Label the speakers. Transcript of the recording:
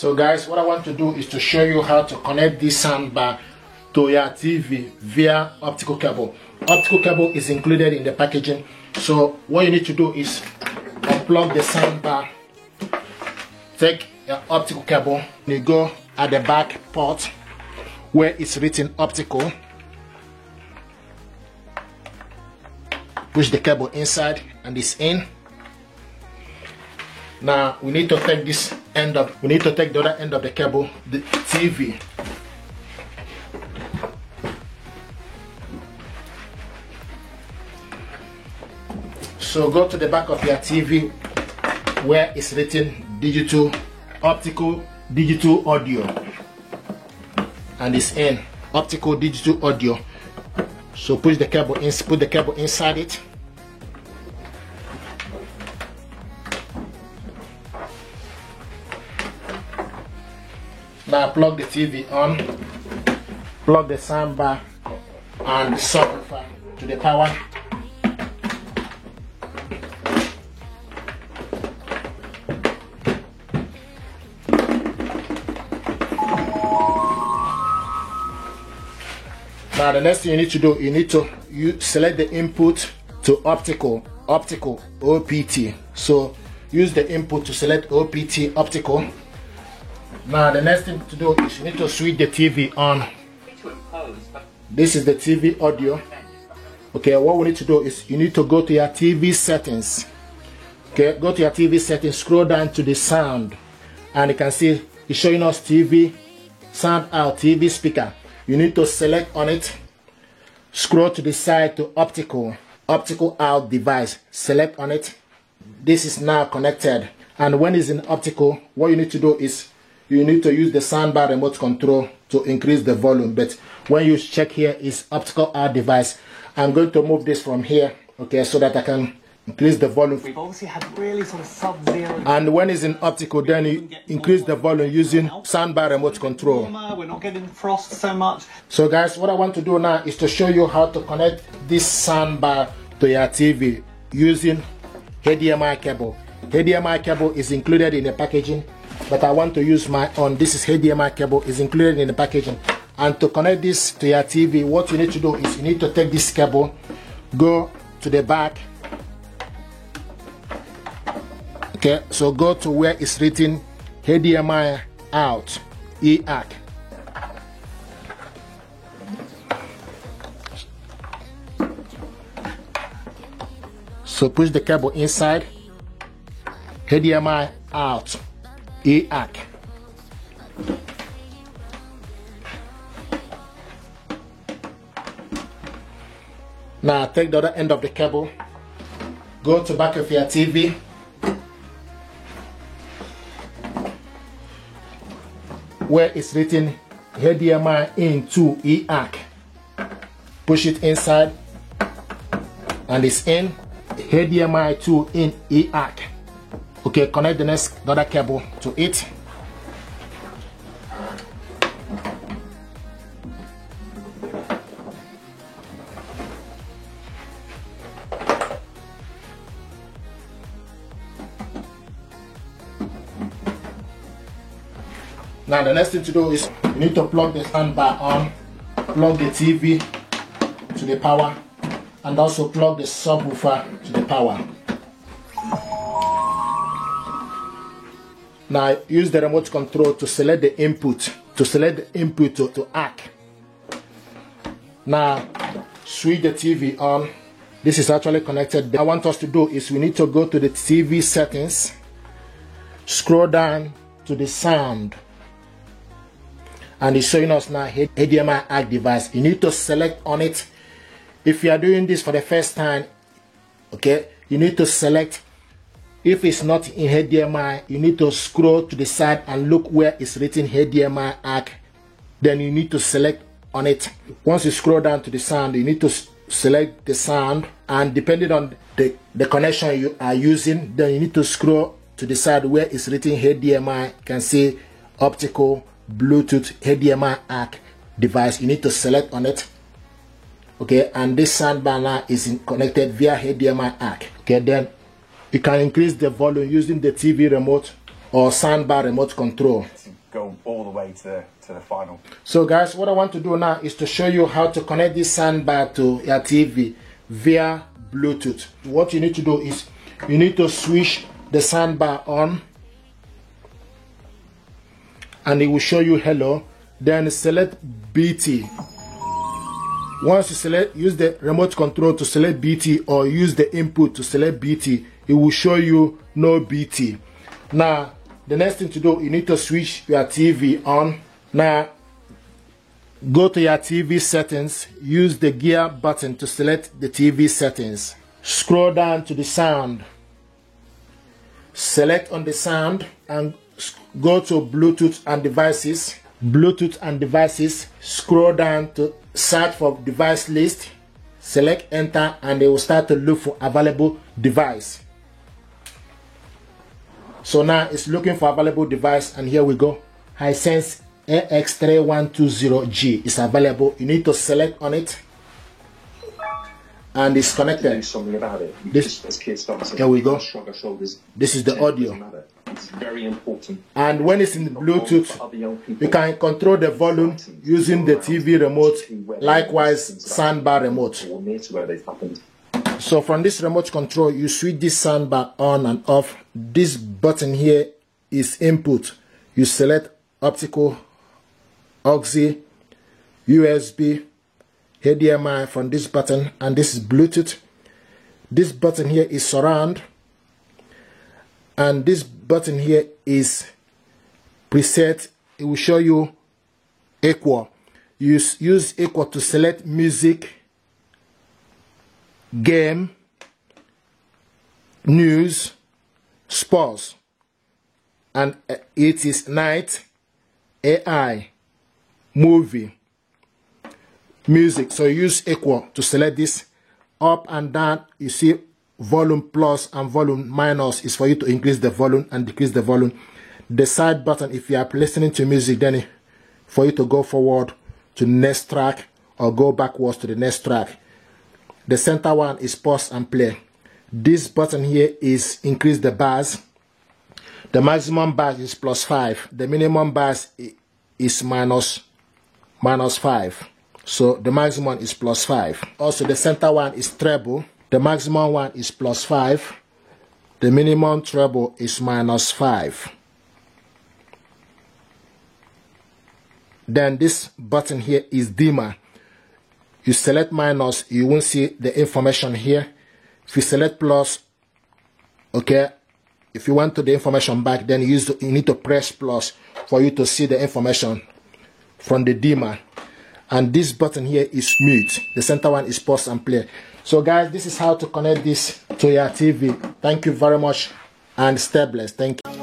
Speaker 1: So guys, what I want to do is to show you how to connect this soundbar to your TV via optical cable. Optical cable is included in the packaging. So what you need to do is unplug the soundbar, take your optical cable, you go at the back port where it's written optical, push the cable inside and it's in. Now we need to take the other end of the cable, the TV. So go to the back of your TV where it's written digital, optical, digital audio, and it's in optical, digital audio. So push the cable in, put the cable inside it. Now plug the TV on, plug the soundbar and the subwoofer to the power. Now the next thing you need to do, you need to select the input to optical OPT. So use the input to select OPT optical. Now the next thing to do is you need to switch the TV on. This is the TV audio. Okay, what we need to do is you need to go to your TV settings. Okay, go to your TV settings, scroll down to the sound, and you can see it's showing us TV, sound out, TV speaker. You need to select on it, scroll to the side to optical out device, select on it. This is now connected, and when it's in optical, what you need to do is you need to use the soundbar remote control to increase the volume. But when you check here is optical out device, I'm going to move this from here, okay, so that I can increase the volume.
Speaker 2: We've obviously had really sort of sub-zero.
Speaker 1: And when it's in optical, then you increase the volume using soundbar remote control.
Speaker 2: We're not getting frost so much.
Speaker 1: So guys, what I want to do now is to show you how to connect this soundbar to your TV using HDMI cable. HDMI cable is included in the packaging, but I want to use my own. This is HDMI cable, is included in the packaging. And to connect this to your TV, what you need to do is you need to take this cable, go to the back. Okay, so go to where it's written HDMI out, EAC. So push the cable inside, HDMI out, EAC. Now take the other end of the cable, go to back of your TV, where it's written HDMI into EAC. Push it inside and it's in HDMI to in EAC. Okay, connect the other cable to it. Now the next thing to do is you need to plug the soundbar on, plug the TV to the power, and also plug the subwoofer to the power. Now use the remote control to select the input, to ACK. Now switch the TV on. This is actually connected. What I want us to do is we need to go to the TV settings, scroll down to the sound, and it's showing us now HDMI ACK device. You need to select on it. If you are doing this for the first time, okay, you need to select. If it's not in HDMI, you need to scroll to the side and look where it's written HDMI ACK. Then you need to select on it. Once you scroll down to the sound, you need to select the sound, and depending on the connection you are using, then you need to scroll to the side where it's written HDMI. You can see optical, Bluetooth, HDMI ACK device. You need to select on it. Okay, and this soundbar now is connected via HDMI ACK. Okay, then you can increase the volume using the TV remote or soundbar remote control.
Speaker 3: way to the final.
Speaker 1: So guys, what I want to do now is to show you how to connect this soundbar to your TV via Bluetooth. What you need to do is you need to switch the soundbar on and it will show you hello. Then select BT. Once you select, use the remote control to select BT or use the input to select BT, it will show you no BT. Now the next thing to do, you need to switch your TV on. Now go to your TV settings, use the gear button to select the TV settings. Scroll down to the sound, select on the sound and go to Bluetooth and devices. Bluetooth and devices, scroll down to search for device list, select enter and they will start to look for available device. So now it's looking for available device and here we go. Hisense AX3120G is available. You need to select on it and it's connected.
Speaker 4: Something about it.
Speaker 1: Here we go. This is the audio.
Speaker 4: It's very important.
Speaker 1: And when it's in the Bluetooth, you can control the volume using the TV remote, likewise soundbar remote. So from this remote control, you switch this soundbar on and off. This button here is input. You select optical, auxiliary, USB, HDMI from this button, and this is Bluetooth. This button here is surround, and this button here is preset. It will show you equal. Use equal to select music, game, news, sports, and it is night, AI, movie, music. So use equal to select this. Up and down, you see volume plus and volume minus is for you to increase the volume and decrease the volume. The side button, if you are listening to music, then for you to go forward to the next track or go backwards to the next track. The center one is pause and play. This button here is increase the bars. The maximum bars is +5. The minimum bars is minus 5. So the maximum is +5. Also the center one is treble. The maximum one is +5. The minimum treble is -5. Then this button here is dimmer. You select minus, you won't see the information here. If you select plus, okay, if you want to the information back, then you need to press plus for you to see the information from the dimmer. And this button here is mute. The center one is pause and play. So guys, this is how to connect this to your TV. Thank you very much and stay blessed. Thank you.